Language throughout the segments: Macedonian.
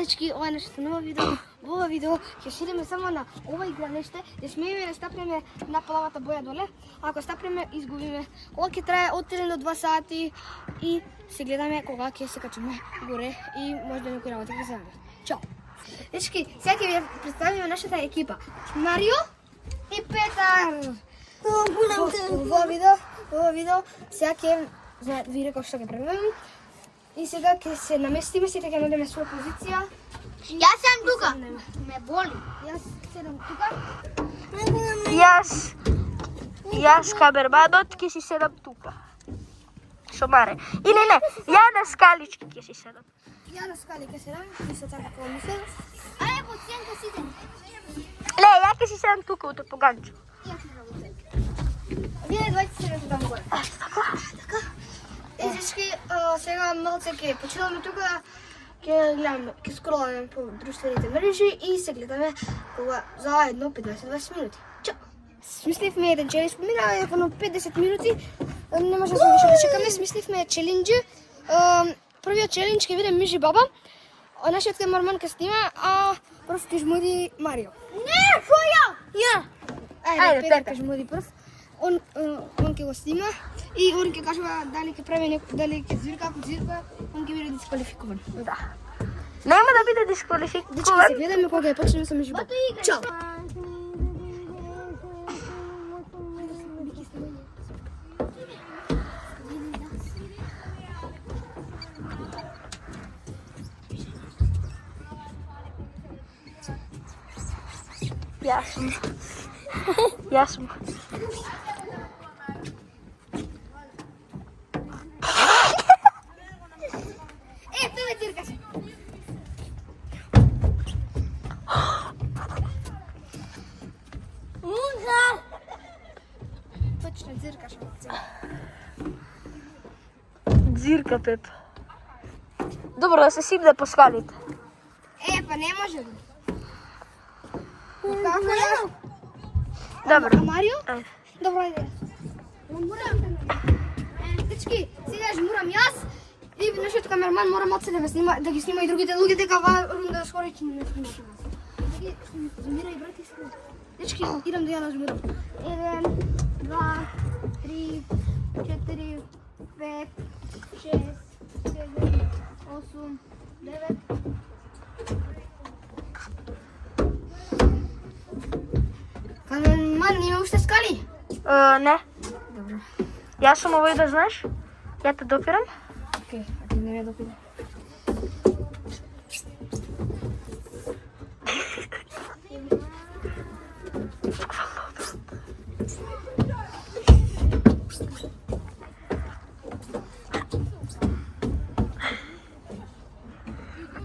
дечки, ова е нашето ново видео. Во ова видео ќе шириме само на ова игралиште, да смееме да стапнеме на плавата боја доле. Ако стапнеме, изгубиме. Ова ќе трае од 3 до 2 сати и се гледаме кога ќе се качиме горе и може да некој работа ќе се најде. Чао! Дечки, сега ќе ви представиме нашата екипа. Марио и Петар. Ова видео сега ќе ви реков што ќе правиме. И сега ќе се наместиме, сите ќе најдеме своја позиција. Јас сам тука. Ме боли. Јас седам тука. Јас камерманот ќе си седам тука. Со Маре. И не, ја на скалички ќе си седам. Ја на скали ќе седам, исто така како мислам. Ајде по сенка сите. Не, ја ќе си седам тука од поганчо. Вие двајца седете таму горе. Така. Дечки, сега малце ќе починаме тука, ќе гледаме, ќе скроламе по друштвените мрежи и се гледаме кога за едно 15-20 минути. Чао! Смисливме еден челендж, поминава едно 50 минути, не може да се више да чекаме, смисливме челенджи. Првиот челендж ќе биде Мижи баба, нашиот камерман ќе снима, а прв ќе жмуди Марио. Не, шо ја? Ја! Ајде, Петар ќе жмуди прв. Он ќе го снима и он ќе кажува дали ќе прави некој, дали ќе звирка, ако звирка, он ќе биде дисквалификуван. Да. Нема да биде Дечки, дисквалификуван. се гледаме кога ќе почнеме со Мижи баба. Чао! Јасно. Тебе циркаш. Точно циркаш. Дзирка, Пеп. Добро, да се сипне по скалите. Па не може. Добро. Марио? Ајде. Добро, ајде. Дечки, сега жмурам јас и нашиот камерман мора малце да ги снима и другите луѓе дека ова рунда скоро ќе не снима. Зумира и брати се. Дечки, идам да ја нажмурам. 1, 2, 3, 4, 5, 6, 7, 8, 9. Камерман, има уште скали? Не. Добро. Јас сум овој да знаеш. Ја те допирам. Окей, а ти не ме допира.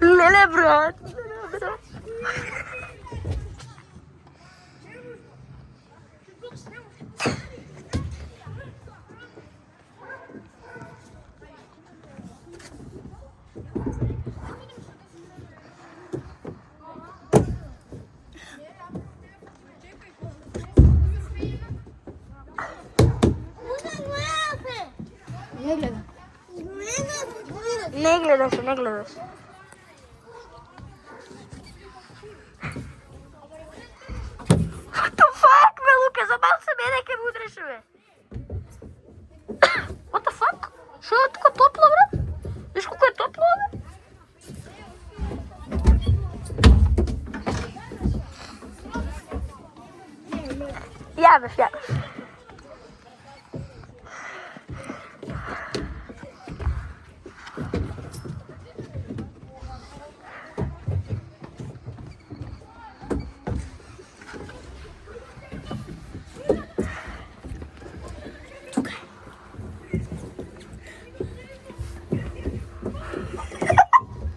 Леле, брат. Не гледам. Не гледаш. What the fuck, бе, Лука, за малце мене ке ме удреше, бе. What the fuck? Шо е така топло, бре? Виж колко е топло, бе? Јавев.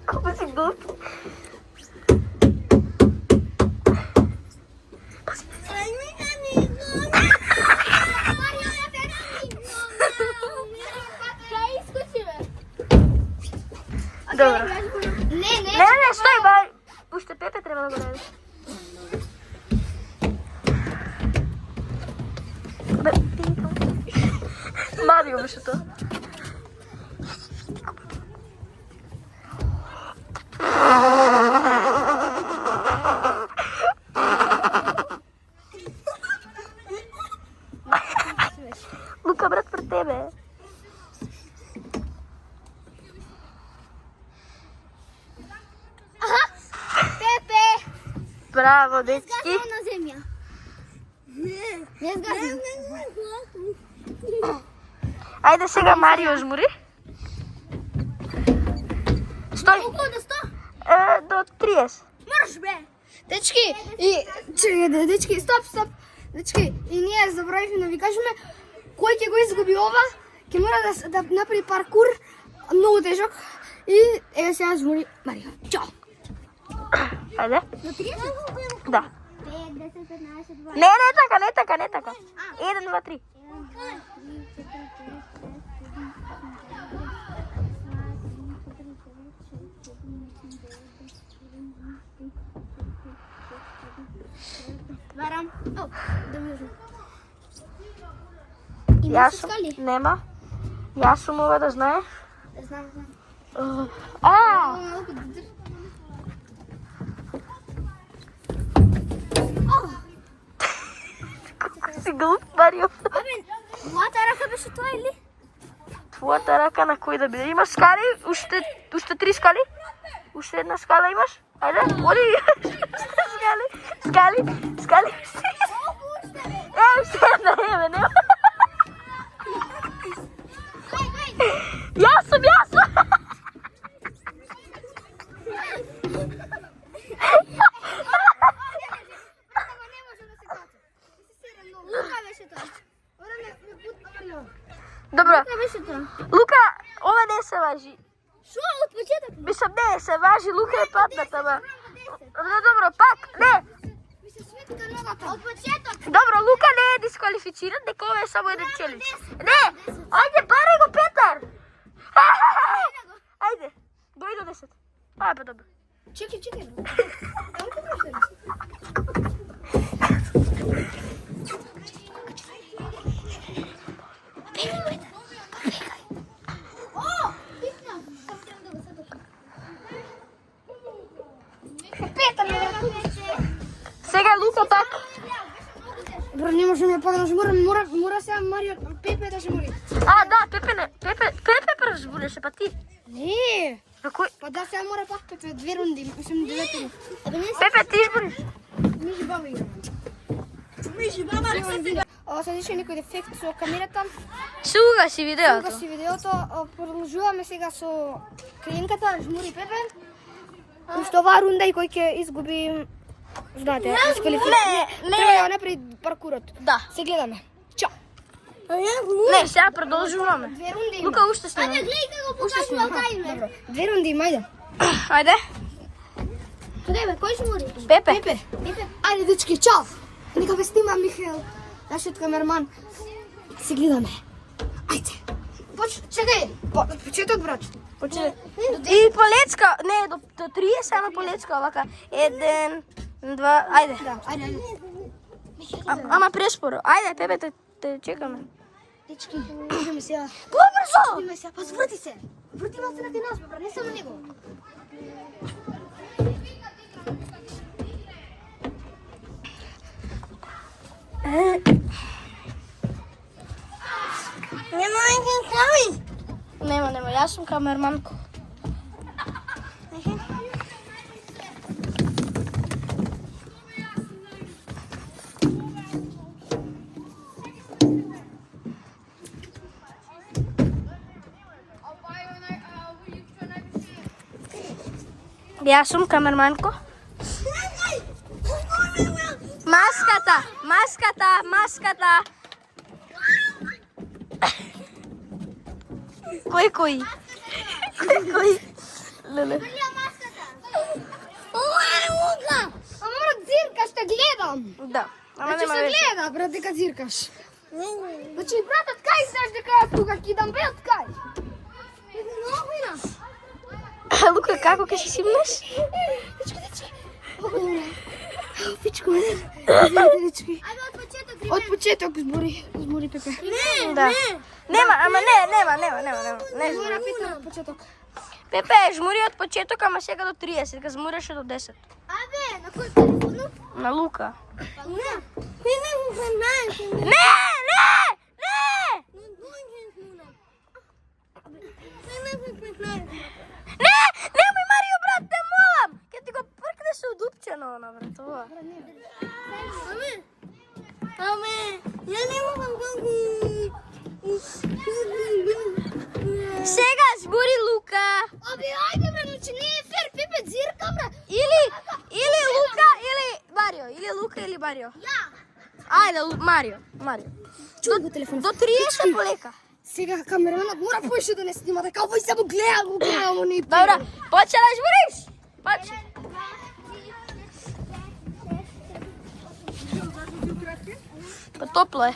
Колко си глуп. Добро. Не, стој, бај. Уште Пепе треба да го најде. Марио беше тоа. Браво, дечки. на земја. Не сгазам. Ајде сега Марио жмури. Стој. Колку до 100? До 30. Мрш бе. Дечки, и чекајте, дечки, стоп. Дечки, и ние заборавивме да ви кажеме кој ќе го изгуби ова, ќе мора да направи паркур многу тежок. И еве сега жмури Марио. Чао. Ајде. До 30? Да. 5, 10, 15, 20. Не така. 1, 2, 3. Варам. О, да ми ужу. Јас сум. Нема. Јас сум ова да знаеш. Знам. Колку си глуп, Марио. Абе, мојата рака беше тоа или? Твојата рака на кој да биде? Имаш скали? Уште 3 скали? Уште една скала имаш? Ајде, оди. Скали. Уште една, нема. Јас сум. Лука беше тоа. Добро. Лука беше тоа. Лука, ова не се важи. Шо од почеток? Мислам, не се важи, Лука е падната, ба. Добро, пак, не. Ми се светка ногата. Од почеток. Добро, Лука не е дисквалифициран, дека ова е само еден челендж. Не, ајде, барај го Петар. Ајде, дојди до 10. Па добро. Чекај. Сега Лука пак. Бро, не можеме пак да жмурам, мора сега Марио, Пепе да жмури. Да, Пепе прв жбулеше, па ти. Не, На кој? па да сега мора пак Пепе, 2 рунди, мислам 9 рунди. Пепе, ти жбулиш. Мижи баба играме. Ова се деше некој дефект со камерата. Суга си видеото. Тука си видеото, продолжуваме сега со клинката, жмури Пепе. Уште оваа рунда и кој ќе изгуби, знаете, дисквалифицира. Треба да направи паркурот. Да. Се гледаме. Чао. Не, сега продолжуваме. 2 рунди има. Лука уште снима. Гледај како покажува таймер. Добро. 2 рунди има, ајде. Ајде. Каде бе, кој жмури? Пепе. Ајде, дечки, чао. Нека ве снима Михаел, нашиот камерман. Се гледаме. Ајде. Чекај. Почеток, брат. И полецка, не, до 30 само полецка, овака. 1, 2, ајде. Да, ајде. Ама преспоро. Ајде, Пепе, те чекаме. Дечки, можеме сега. Побрзо! Идеме сега, па зврти се. Врти малце на нас, брат, не само него. Нема, јас сум камерманко. Јас сум камерманко. Маската. Кој? Леле. А мора дзиркаш, те гледам. Да. Ама Значи нема се веќе. гледа, брат, дека дзиркаш. Значи, брат, од кај знаеш дека ја тука кидам, бе, од кај? Много ина. Лука, како ќе си симнеш? Дечки. Пичко, извинете, дечки. Ајде од почеток. Од почеток збори Пепе. Да. Нема. Не Збора жмури. Петар од почеток. Пепе, жмури од почеток, ама сега до 30, сега жмуреше до 10. Абе, на кој телефон? На Лука. Не. Не, немој Марио, брат, те молам. Ќе ти го пркнеш од дупче. Исцено напред, ова. Аме, ја не могам колку. Сега збори Лука. Абе, ајде бре, значи не е фер, Пепе зирка бре. Или Лука или Марио, или Лука или Марио. Ја. Ајде, Марио. Чуј го телефон. До 30 полека. Сега камераманот мора поише да не снима, така овој се го гледам ни. Добра, почна да збориш. Почни. Па топло е.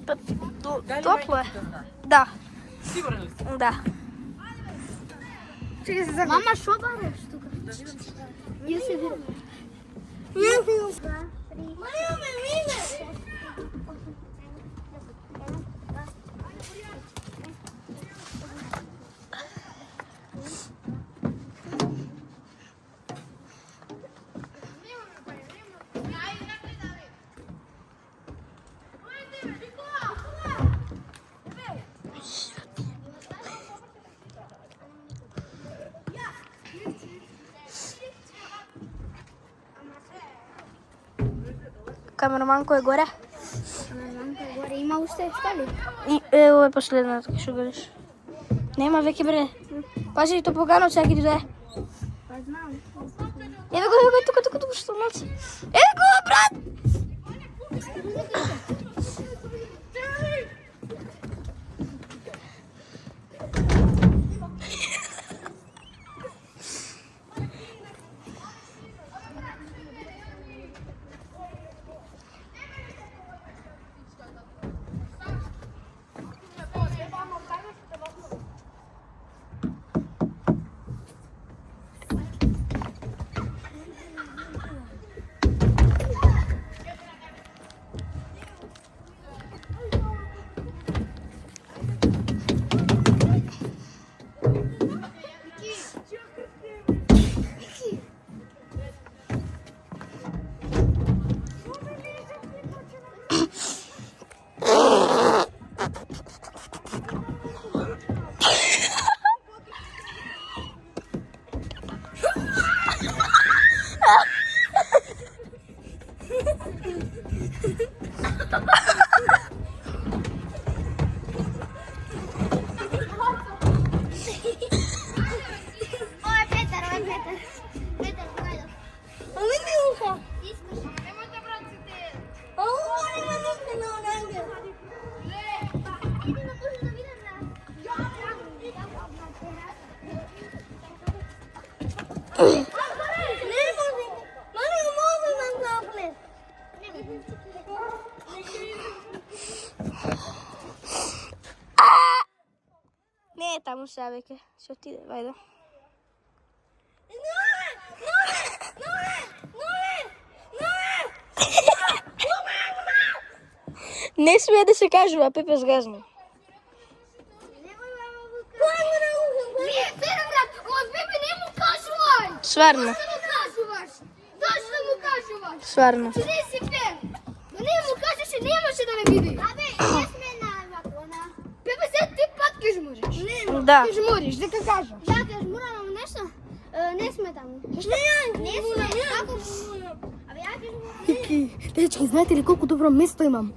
Па топло е. Да. Сигурен ли си? Да. Чекай се за. Мама, шо бараш тука? Ја се видам. Мариаме, мине! Камераманко е горе. Горе има уште скали. И ево е последната, што гледаш. Нема веќе бре. Пази, то погано сега ги дојде. Па знам. Еве го, тука, што малци. Еве го, брат! Ой, Петар, Петар, погајдо. Ами не уха. Искаш. Немојте браците. Ау, нема никаде на онанге. Иди на кожу да видам на. Не е таму сега веќе. Се отиде, вајде. Не смее да се кажува, Пепе сгазна. Не, Петар, брат, од Пепе не му кажувај. Сварно, Зашто му кажуваш? Зашто му кажуваш? сварно. Че не си фер. Да не му кажеше, немаше да ме види. Абе, не сме на вакона. Пепе, се ти пат ке жмуриш. Да. Ке жмуриш, дека кажам. Да, ке жмурам, ама нешто. Не сме таму. Не сме. Како жмурам? Абе, ја ке жмурам. Ики, дечки, знаете ли колку добро место имам?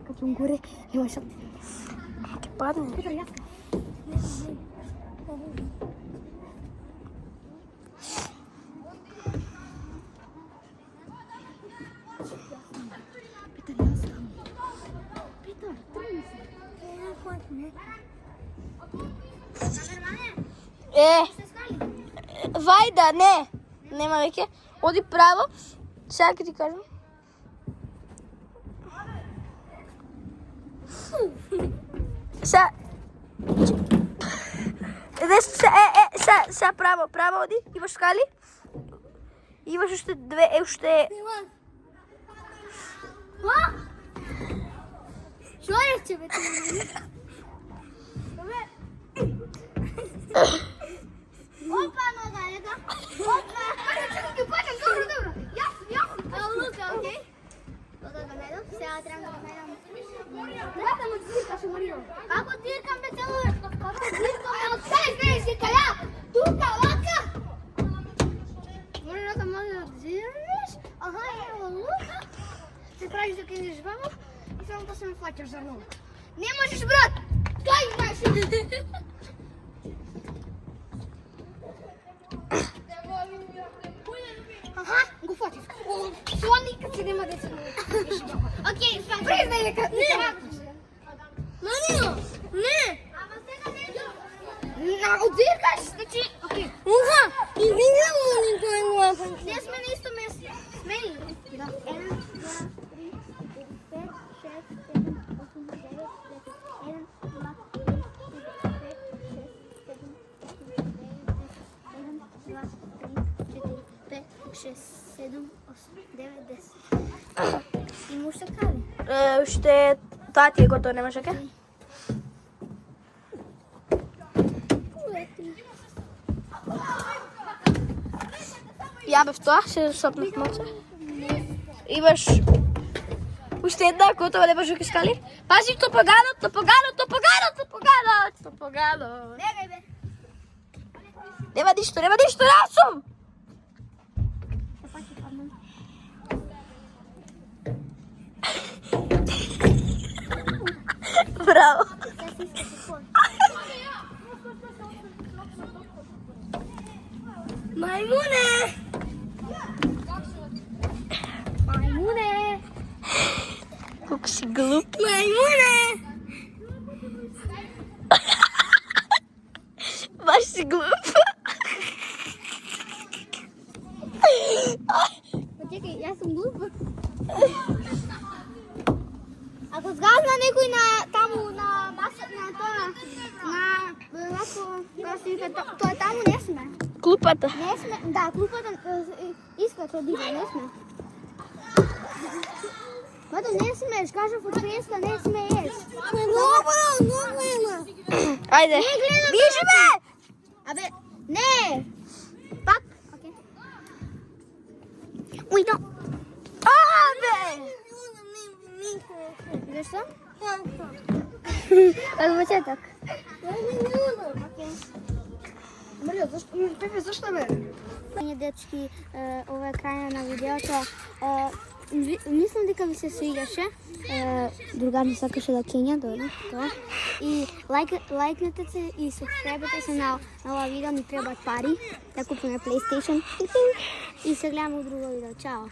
Кога сум горе, нема шат. Ти падне. Петар, јас. Петар, јас сам. Петар, тргни се. Се скали. Вајда, не. Нема веќе. Оди право. Сега ќе ти кажам. Сега. Сега право оди. Имаш скали. Имаш уште две, уште... Шо рече, бе, ти? Опа, нога, нека. Опа. Чекай, паѓам, добро. Јас. Лука, окей? Кога го најдам? Сега трябва да гледам. Гледам от дирка, Марио. Како диркам бе цело? Како диркам? Скай, си каля! Тука, лака! Може да може да дирнеш? Аха, ево лука. Се правиш да кидеш вамо и само да се ме флачаш за много. Не можеш, брат! Кај знаеш? Аха, го фатив. Тоа никад се нема да се окей, признај дека не. Марио, не. Ама сега не. На одиркаш, значи, окей. Уха, и видимо никој не. Не сме на исто место. Сме ли? Да. 1, 2, 3, 4, 5, 6, 7, 8, 9, 10. 1, 2, 3, 6, 7, 8, 9, 10. И уште каде? Уште тоа ти е готово, немаш оке? Ја бев тоа, се сопнав малце. Имаш уште една готова, немаш оке скали? Пази топоганот, топоганот, топоганот, топоганот, топоганот. Бегај бе. Нема ништо, расум! Браво! Мајмуне! Мајмуне! Колку си глуп. Мајмуне! Баш си глуп. Чекај, јас сум глупа. Ако згазна некој на таму на маса на тоа на вако како се вика тоа таму не сме. Клупата. Не сме, да, клупата иска тоа дига, не сме. Мато не смеш, кажав од преста, не смееш. Много има. Ајде. Не гледам. Бижи бе! Абе, не. Пак. Окей. Уј, да. Абе! Зашто? Од почеток. Марио, зашто? Пепе, зашто бе? Дечки, ова е крајна на видеото. Мислам дека ви се свигаше. Другар ми сакаше да кења, добро, тоа. И лајкнете се и субскрајбете се на ова видео, ни требаат пари да купиме PlayStation. И се гледаме у друго видео. Чао!